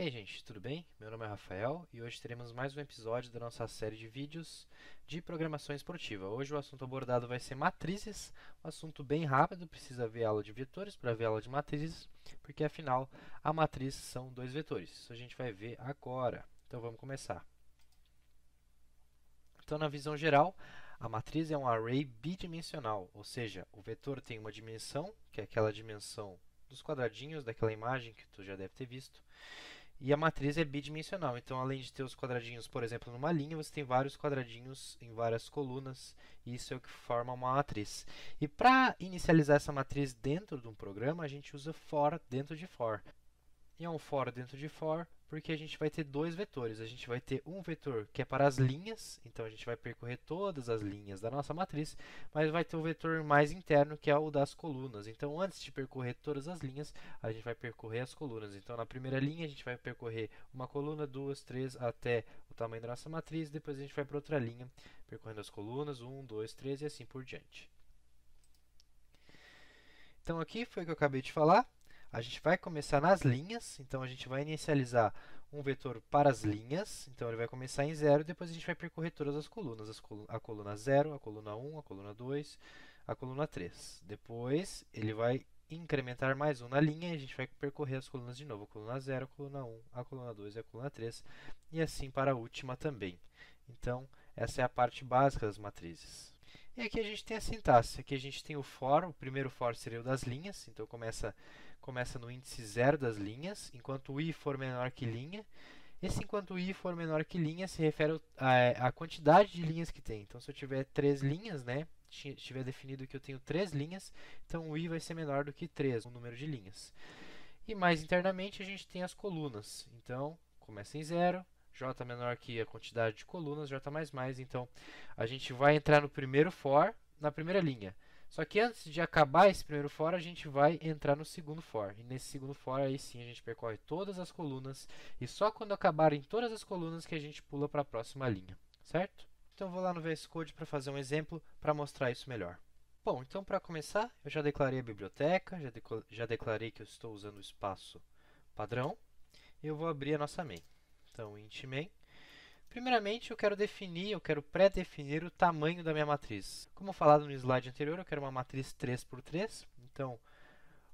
E aí, gente, tudo bem? Meu nome é Rafael e hoje teremos mais um episódio da nossa série de vídeos de programação esportiva. Hoje o assunto abordado vai ser matrizes, um assunto bem rápido, precisa ver aula de vetores para ver aula de matrizes, porque afinal a matriz são dois vetores. Isso a gente vai ver agora. Então vamos começar. Então, na visão geral, a matriz é um array bidimensional, ou seja, o vetor tem uma dimensão, que é aquela dimensão dos quadradinhos daquela imagem que tu já deve ter visto, e a matriz é bidimensional. Então, além de ter os quadradinhos, por exemplo, numa linha, você tem vários quadradinhos em várias colunas, e isso é o que forma uma matriz. E para inicializar essa matriz dentro de um programa, a gente usa for dentro de for. E é um for dentro de for porque a gente vai ter dois vetores. A gente vai ter um vetor que é para as linhas, então a gente vai percorrer todas as linhas da nossa matriz, mas vai ter um vetor mais interno que é o das colunas. Então, antes de percorrer todas as linhas, a gente vai percorrer as colunas. Então, na primeira linha, a gente vai percorrer uma coluna, duas, três, até o tamanho da nossa matriz. Depois a gente vai para outra linha, percorrendo as colunas, um, dois, três e assim por diante. Então, aqui foi o que eu acabei de falar. A gente vai começar nas linhas, então a gente vai inicializar um vetor para as linhas, então ele vai começar em 0 e depois a gente vai percorrer todas as colunas, a coluna 0, a coluna 1, a coluna 2, a coluna 3. Depois ele vai incrementar mais um na linha e a gente vai percorrer as colunas de novo, a coluna 0, a coluna 1, a coluna 2 e a coluna 3, e assim para a última também. Então, essa é a parte básica das matrizes. E aqui a gente tem a sintaxe. Aqui a gente tem o for, o primeiro for seria o das linhas, então começa no índice 0 das linhas, enquanto o i for menor que linha. Esse enquanto o i for menor que linha se refere à quantidade de linhas que tem. Então, se eu tiver 3 linhas, né, tiver definido que eu tenho 3 linhas, então o i vai ser menor do que 3, o número de linhas. E mais internamente a gente tem as colunas. Então, começa em 0, j menor que a quantidade de colunas, j mais, então a gente vai entrar no primeiro for, na primeira linha. Só que antes de acabar esse primeiro for, a gente vai entrar no segundo for. E nesse segundo for, aí sim, a gente percorre todas as colunas. E só quando acabarem todas as colunas que a gente pula para a próxima linha, certo? Então, vou lá no VS Code para fazer um exemplo para mostrar isso melhor. Bom, então para começar, eu já declarei a biblioteca, já declarei que eu estou usando o espaço padrão. E eu vou abrir a nossa main. Então, int main. Primeiramente, eu quero pré-definir o tamanho da minha matriz. Como falado no slide anterior, eu quero uma matriz 3 por 3. Então,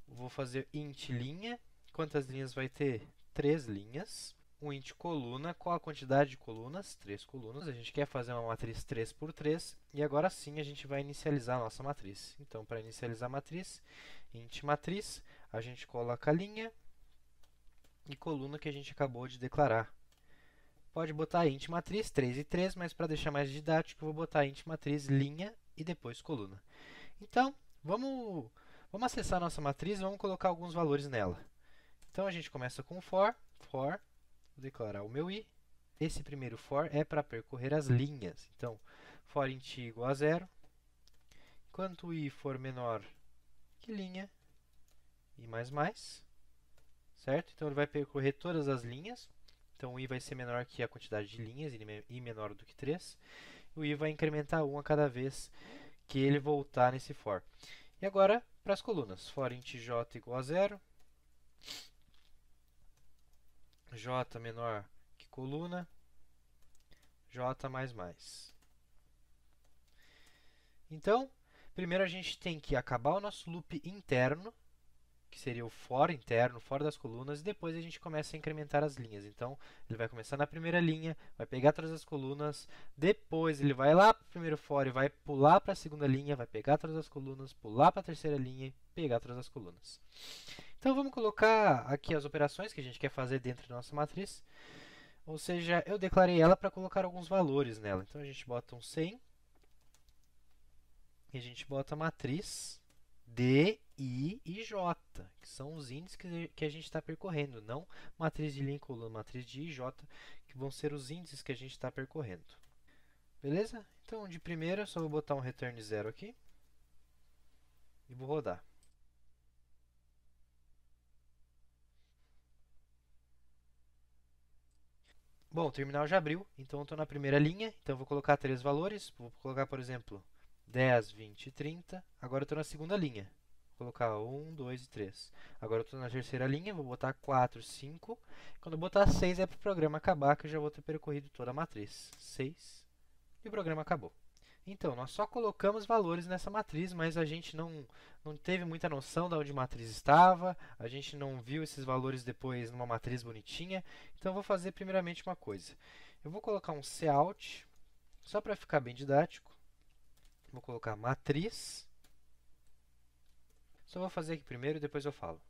vou fazer int linha. Quantas linhas vai ter? 3 linhas. Um int coluna, qual a quantidade de colunas? 3 colunas. A gente quer fazer uma matriz 3 por 3 e agora sim a gente vai inicializar a nossa matriz. Então, para inicializar a matriz, int matriz, a gente coloca a linha e coluna que a gente acabou de declarar. Pode botar int matriz 3 e 3, mas para deixar mais didático, eu vou botar int matriz linha e depois coluna. Então, vamos acessar a nossa matriz e vamos colocar alguns valores nela. Então, a gente começa com for, vou declarar o meu i. Esse primeiro for é para percorrer as linhas. Então, for int i igual a 0. Enquanto o i for menor que linha, i mais, certo? Então, ele vai percorrer todas as linhas. Então, o i vai ser menor que a quantidade de linhas, i menor do que 3. O i vai incrementar 1 a cada vez que ele voltar nesse for. E agora, para as colunas. For int j igual a 0. J menor que coluna. J mais. Então, primeiro a gente tem que acabar o nosso loop interno, que seria o for interno, for das colunas, e depois a gente começa a incrementar as linhas. Então, ele vai começar na primeira linha, vai pegar todas as colunas, depois ele vai lá para o primeiro for e vai pular para a segunda linha, vai pegar todas as colunas, pular para a terceira linha e pegar todas as colunas. Então, vamos colocar aqui as operações que a gente quer fazer dentro da nossa matriz. Ou seja, eu declarei ela para colocar alguns valores nela. Então, a gente bota um 100 e a gente bota a matriz D, I e J, que são os índices que a gente está percorrendo, não matriz de linha e coluna, matriz de I e J, que vão ser os índices que a gente está percorrendo. Beleza? Então, de primeira, só vou botar um return 0 aqui e vou rodar. Bom, o terminal já abriu, então eu estou na primeira linha, então eu vou colocar 3 valores, vou colocar, por exemplo, 10, 20 e 30. Agora eu estou na segunda linha. Vou colocar 1, 2 e 3. Agora eu estou na terceira linha, vou botar 4, 5. Quando eu botar 6 é para o programa acabar, que eu já vou ter percorrido toda a matriz. 6 e o programa acabou. Então, nós só colocamos valores nessa matriz, mas a gente não teve muita noção de onde a matriz estava, a gente não viu esses valores depois numa matriz bonitinha. Então, eu vou fazer primeiramente uma coisa. Eu vou colocar um cout, só para ficar bem didático. Vou colocar matriz. Só vou fazer aqui primeiro e depois eu falo.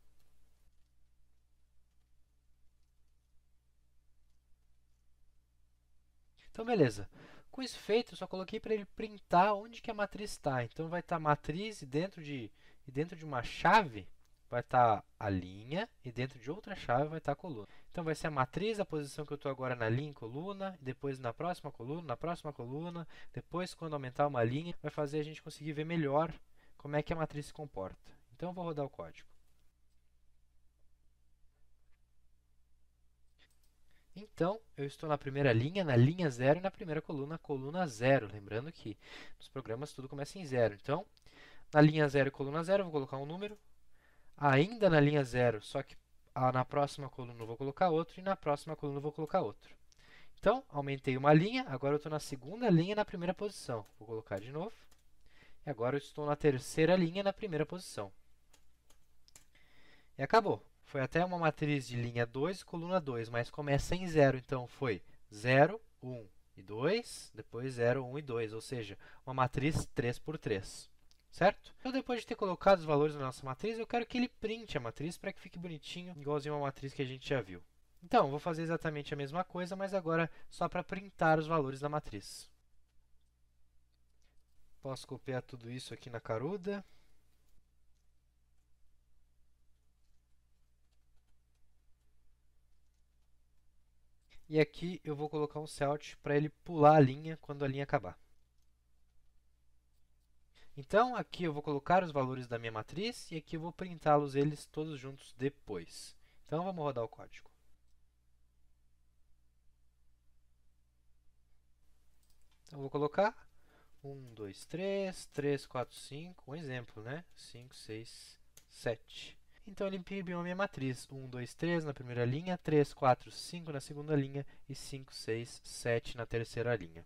Então, beleza. Com isso feito, eu só coloquei para ele printar onde que a matriz está. Então, vai estar matriz e dentro de uma chave vai estar a linha e dentro de outra chave vai estar a coluna. Então, vai ser a matriz, a posição que eu estou agora na linha e coluna, e depois na próxima coluna, depois, quando aumentar uma linha, vai fazer a gente conseguir ver melhor como é que a matriz se comporta. Então, eu vou rodar o código. Então, eu estou na primeira linha, na linha 0 e na primeira coluna 0. Lembrando que nos programas tudo começa em 0. Então, na linha 0 e coluna 0, eu vou colocar um número. Ainda na linha 0, só que na próxima coluna eu vou colocar outro e na próxima coluna eu vou colocar outro. Então, aumentei uma linha, agora eu estou na segunda linha na primeira posição. Vou colocar de novo. E agora eu estou na terceira linha na primeira posição. E acabou. Foi até uma matriz de linha 2 e coluna 2, mas começa em 0, então foi 0, 1 e 2, depois 0, 1 e 2, ou seja, uma matriz 3 por 3. Certo? Então, depois de ter colocado os valores na nossa matriz, eu quero que ele printe a matriz para que fique bonitinho, igualzinho a uma matriz que a gente já viu. Então, vou fazer exatamente a mesma coisa, mas agora só para printar os valores da matriz. Posso copiar tudo isso aqui na caruda. E aqui eu vou colocar um cout para ele pular a linha quando a linha acabar. Então, aqui eu vou colocar os valores da minha matriz e aqui eu vou printá-los eles todos juntos depois. Então, vamos rodar o código. Então, eu vou colocar 1, 2, 3, 3, 4, 5, um exemplo, né? 5, 6, 7. Então, ele imprimiu a minha matriz. 1, 2, 3 na primeira linha, 3, 4, 5 na segunda linha e 5, 6, 7 na terceira linha.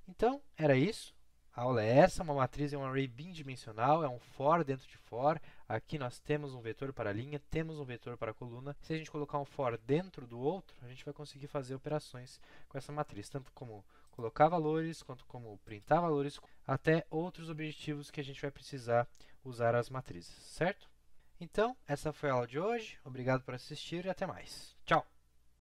Então, era isso. A aula é essa, uma matriz é um array bidimensional, é um for dentro de for. Aqui nós temos um vetor para a linha, temos um vetor para a coluna. Se a gente colocar um for dentro do outro, a gente vai conseguir fazer operações com essa matriz, tanto como colocar valores, quanto como printar valores, até outros objetivos que a gente vai precisar usar as matrizes, certo? Então, essa foi a aula de hoje. Obrigado por assistir e até mais. Tchau!